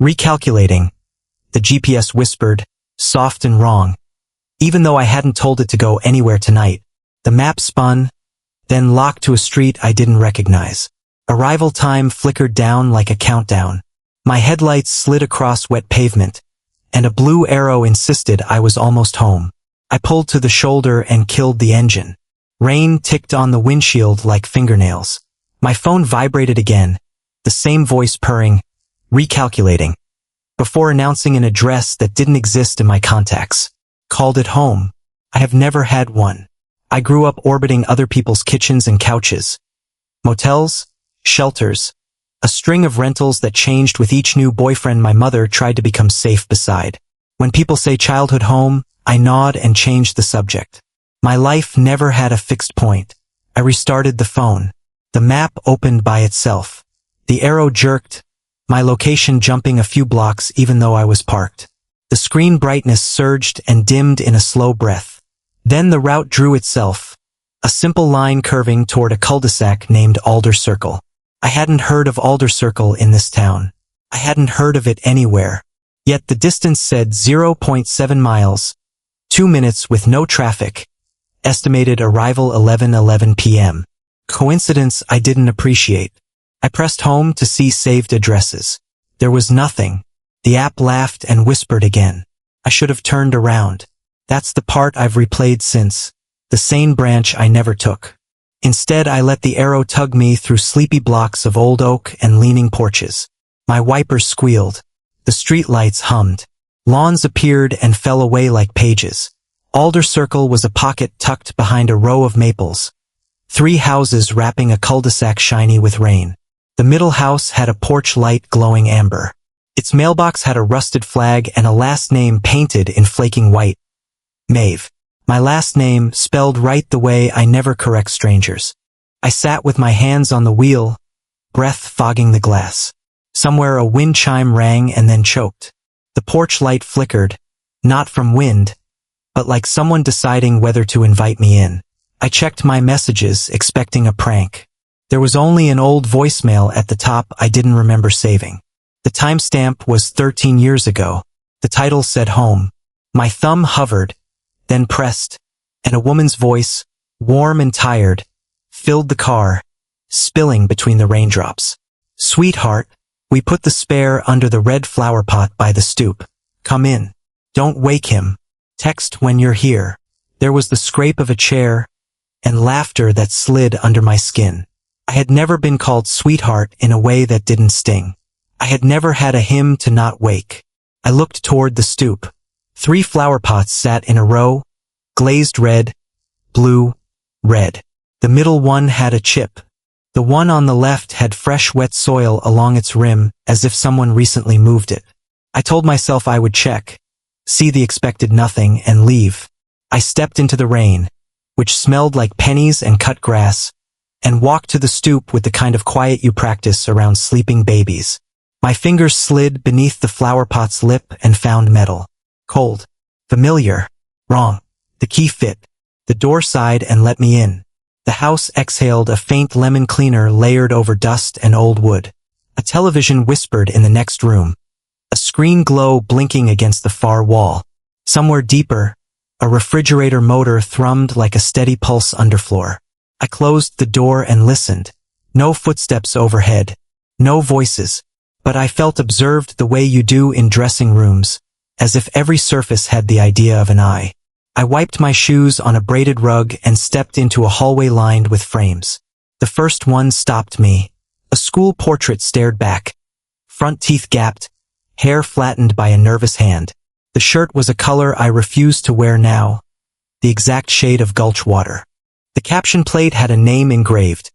Recalculating, the GPS whispered, soft and wrong. Even though I hadn't told it to go anywhere tonight, the map spun, then locked to a street I didn't recognize. Arrival time flickered down like a countdown. My headlights slid across wet pavement, and a blue arrow insisted I was almost home. I pulled to the shoulder and killed the engine. Rain ticked on the windshield like fingernails. My phone vibrated again, the same voice purring, recalculating, before announcing an address that didn't exist in my contacts. Called it home. I have never had one. I grew up orbiting other people's kitchens and couches. Motels, shelters, a string of rentals that changed with each new boyfriend my mother tried to become safe beside. When people say childhood home, I nod and change the subject. My life never had a fixed point. I restarted the phone. The map opened by itself. The arrow jerked, my location jumping a few blocks even though I was parked. The screen brightness surged and dimmed in a slow breath. Then the route drew itself, a simple line curving toward a cul-de-sac named Alder Circle. I hadn't heard of Alder Circle in this town. I hadn't heard of it anywhere. Yet the distance said 0.7 miles, 2 minutes with no traffic. Estimated arrival 11:11 p.m. Coincidence I didn't appreciate. I pressed home to see saved addresses. There was nothing. The app laughed and whispered again. I should have turned around. That's the part I've replayed since. The sane branch I never took. Instead, I let the arrow tug me through sleepy blocks of old oak and leaning porches. My wipers squealed. The streetlights hummed. Lawns appeared and fell away like pages. Alder Circle was a pocket tucked behind a row of maples. 3 houses wrapping a cul-de-sac shiny with rain. The middle house had a porch light glowing amber. Its mailbox had a rusted flag and a last name painted in flaking white. Maeve. My last name, spelled right the way I never correct strangers. I sat with my hands on the wheel, breath fogging the glass. Somewhere a wind chime rang and then choked. The porch light flickered, not from wind, but like someone deciding whether to invite me in. I checked my messages, expecting a prank. There was only an old voicemail at the top I didn't remember saving. The timestamp was 13 years ago. The title said home. My thumb hovered, then pressed, and a woman's voice, warm and tired, filled the car, spilling between the raindrops. Sweetheart, we put the spare under the red flower pot by the stoop. Come in. Don't wake him. Text when you're here. There was the scrape of a chair, and laughter that slid under my skin. I had never been called sweetheart in a way that didn't sting. I had never had a hymn to not wake. I looked toward the stoop. 3 flower pots sat in a row, glazed red, blue, red. The middle one had a chip. The one on the left had fresh wet soil along its rim, as if someone recently moved it. I told myself I would check, see the expected nothing, and leave. I stepped into the rain, which smelled like pennies and cut grass, and walked to the stoop with the kind of quiet you practice around sleeping babies. My fingers slid beneath the flower pot's lip and found metal. Cold. Familiar. Wrong. The key fit. The door sighed and let me in. The house exhaled a faint lemon cleaner layered over dust and old wood. A television whispered in the next room. A screen glow blinking against the far wall. Somewhere deeper, a refrigerator motor thrummed like a steady pulse underfloor. I closed the door and listened. No footsteps overhead. No voices. But I felt observed the way you do in dressing rooms, as if every surface had the idea of an eye. I wiped my shoes on a braided rug and stepped into a hallway lined with frames. The first one stopped me. A school portrait stared back. Front teeth gapped, hair flattened by a nervous hand. The shirt was a color I refused to wear now, the exact shade of gulch water. The caption plate had a name engraved.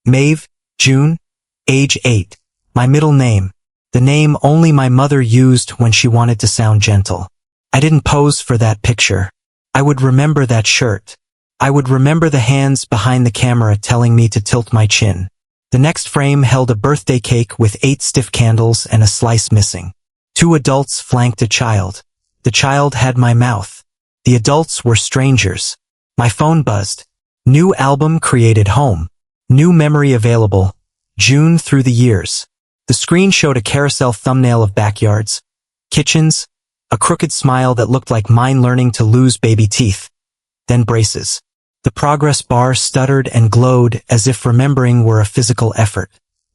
Maeve, June, age 8. My middle name, the name only my mother used when she wanted to sound gentle. I didn't pose for that picture. I would remember that shirt. I would remember the hands behind the camera telling me to tilt my chin. The next frame held a birthday cake with 8 stiff candles and a slice missing. 2 adults flanked a child. The child had my mouth. The adults were strangers. My phone buzzed. New album created home. New memory available. June through the years. The screen showed a carousel thumbnail of backyards, kitchens, a crooked smile that looked like mine learning to lose baby teeth, then braces. The progress bar stuttered and glowed as if remembering were a physical effort.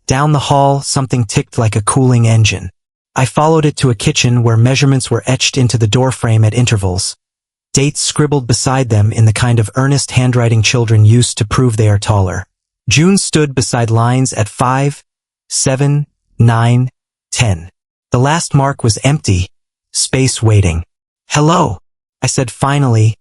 Down the hall, something ticked like a cooling engine. I followed it to a kitchen where measurements were etched into the doorframe at intervals. Dates scribbled beside them in the kind of earnest handwriting children use to prove they are taller. June stood beside lines at 5, 7, 9, 10. The last mark was empty, space waiting. "Hello," I said finally,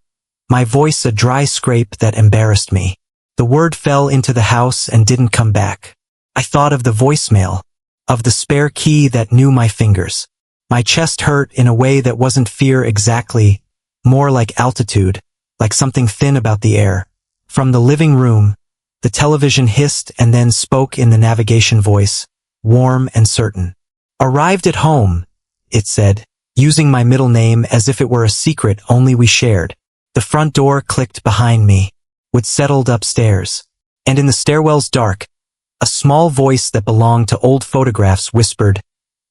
my voice a dry scrape that embarrassed me. The word fell into the house and didn't come back. I thought of the voicemail, of the spare key that knew my fingers. My chest hurt in a way that wasn't fear exactly, more like altitude, like something thin about the air. From the living room, the television hissed and then spoke in the navigation voice, warm and certain. "Arrived at home," it said, using my middle name as if it were a secret only we shared. The front door clicked behind me. We'd settled upstairs. And in the stairwell's dark, a small voice that belonged to old photographs whispered,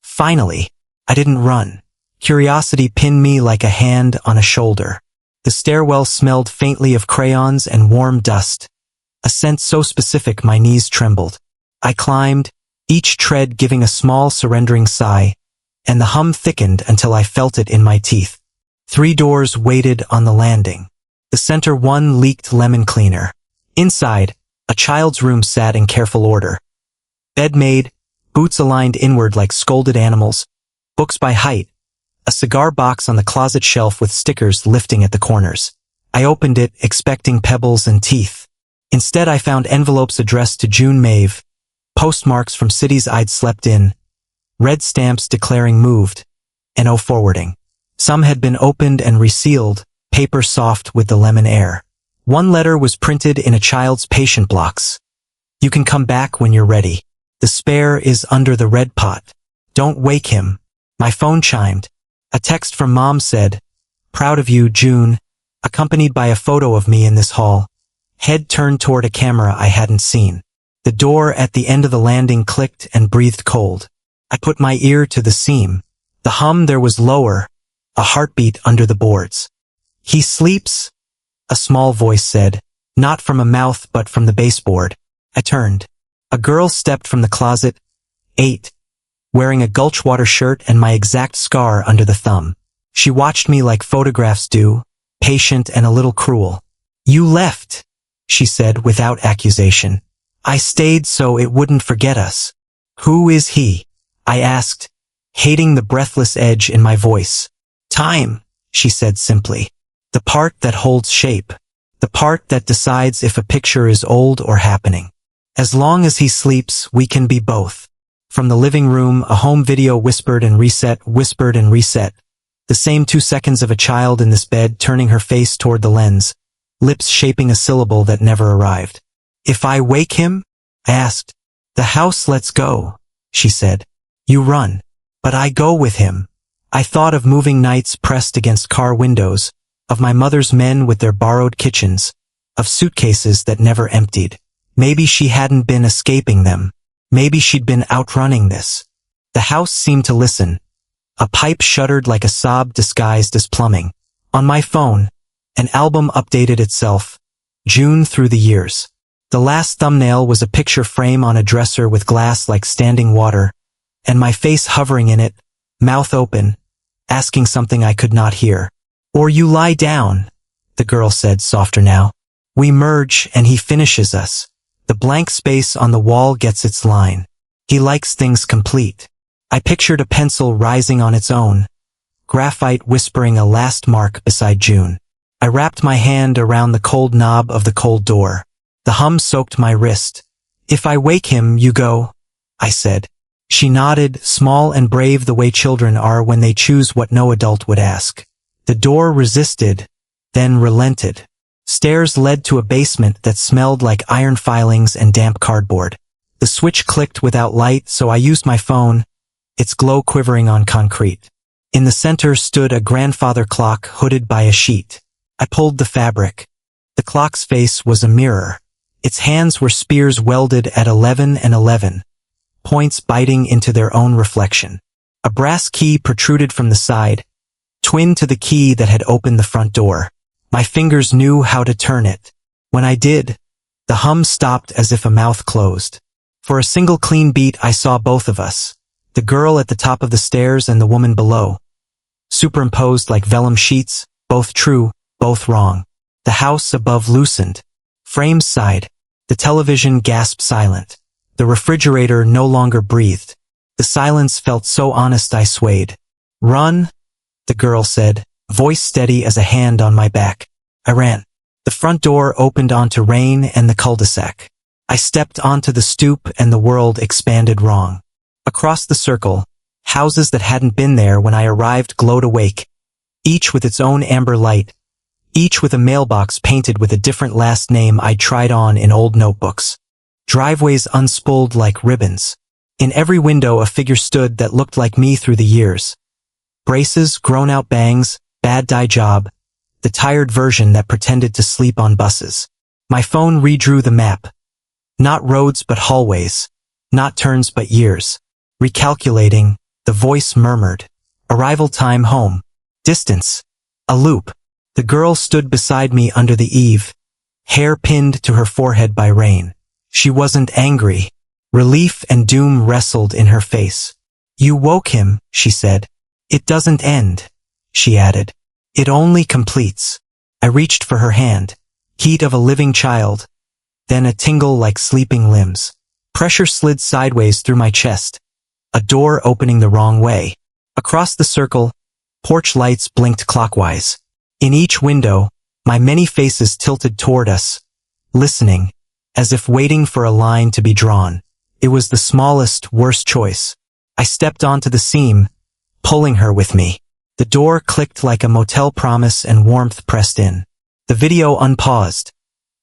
"Finally." I didn't run. Curiosity pinned me like a hand on a shoulder. The stairwell smelled faintly of crayons and warm dust, a scent so specific my knees trembled. I climbed, each tread giving a small surrendering sigh, and the hum thickened until I felt it in my teeth. 3 doors waited on the landing. The center one leaked lemon cleaner. Inside, a child's room sat in careful order. Bed made, boots aligned inward like scolded animals, books by height, a cigar box on the closet shelf with stickers lifting at the corners. I opened it, expecting pebbles and teeth. Instead, I found envelopes addressed to June Mave, postmarks from cities I'd slept in, red stamps declaring moved, and no forwarding. Some had been opened and resealed, paper soft with the lemon air. One letter was printed in a child's patient blocks. "You can come back when you're ready. The spare is under the red pot. Don't wake him." My phone chimed. A text from Mom said, "Proud of you, June," accompanied by a photo of me in this hall, head turned toward a camera I hadn't seen. The door at the end of the landing clicked and breathed cold. I put my ear to the seam. The hum there was lower, a heartbeat under the boards. "He sleeps," a small voice said, not from a mouth but from the baseboard. I turned. A girl stepped from the closet, 8, wearing a Gulchwater shirt and my exact scar under the thumb. She watched me like photographs do, patient and a little cruel. "You left," she said without accusation. "I stayed so it wouldn't forget us." "Who is he?" I asked, hating the breathless edge in my voice. "Time," she said simply. "The part that holds shape. The part that decides if a picture is old or happening. As long as he sleeps, we can be both." From the living room, a home video whispered and reset, whispered and reset. The same 2 seconds of a child in this bed turning her face toward the lens, lips shaping a syllable that never arrived. "If I wake him?" I asked. "The house lets go," she said. "You run. But I go with him." I thought of moving nights pressed against car windows, of my mother's men with their borrowed kitchens, of suitcases that never emptied. Maybe she hadn't been escaping them. Maybe she'd been outrunning this. The house seemed to listen. A pipe shuddered like a sob disguised as plumbing. On my phone, an album updated itself, June through the years. The last thumbnail was a picture frame on a dresser with glass like standing water, and my face hovering in it, mouth open, asking something I could not hear. "Or you lie down," the girl said, softer now. "We merge and he finishes us. The blank space on the wall gets its line. He likes things complete." I pictured a pencil rising on its own, graphite whispering a last mark beside June. I wrapped my hand around the cold knob of the cold door. The hum soaked my wrist. "If I wake him, you go," I said. She nodded, small and brave the way children are when they choose what no adult would ask. The door resisted, then relented. Stairs led to a basement that smelled like iron filings and damp cardboard. The switch clicked without light, so I used my phone, its glow quivering on concrete. In the center stood a grandfather clock hooded by a sheet. I pulled the fabric. The clock's face was a mirror. Its hands were spears welded at 11 and 11. points biting into their own reflection. A brass key protruded from the side, twin to the key that had opened the front door. My fingers knew how to turn it. When I did, the hum stopped as if a mouth closed. For a single clean beat I saw both of us, the girl at the top of the stairs and the woman below. Superimposed like vellum sheets, both true, both wrong. The house above loosened. Frames sighed. The television gasped silent. The refrigerator no longer breathed. The silence felt so honest I swayed. "Run," the girl said, voice steady as a hand on my back. I ran. The front door opened onto rain and the cul-de-sac. I stepped onto the stoop and the world expanded wrong. Across the circle, houses that hadn't been there when I arrived glowed awake, each with its own amber light, each with a mailbox painted with a different last name I'd tried on in old notebooks. Driveways unspooled like ribbons. In every window a figure stood that looked like me through the years. Braces, grown-out bangs, bad dye job, the tired version that pretended to sleep on buses. My phone redrew the map. Not roads but hallways. Not turns but years. Recalculating, the voice murmured. Arrival time home. Distance. A loop. The girl stood beside me under the eave, hair pinned to her forehead by rain. She wasn't angry. Relief and doom wrestled in her face. "You woke him," she said. "It doesn't end," she added. "It only completes." I reached for her hand. Heat of a living child. Then a tingle like sleeping limbs. Pressure slid sideways through my chest. A door opening the wrong way. Across the circle, porch lights blinked clockwise. In each window, my many faces tilted toward us, listening, as if waiting for a line to be drawn. It was the smallest, worst choice. I stepped onto the seam, pulling her with me. The door clicked like a motel promise and warmth pressed in. The video unpaused.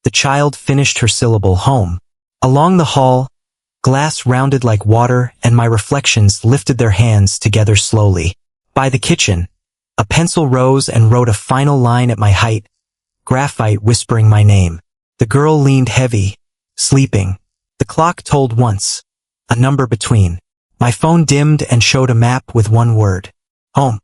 The child finished her syllable home. Along the hall, glass rounded like water and my reflections lifted their hands together slowly. By the kitchen, a pencil rose and wrote a final line at my height, graphite whispering my name. The girl leaned heavy, sleeping. The clock told once, a number between. My phone dimmed and showed a map with one word. Home.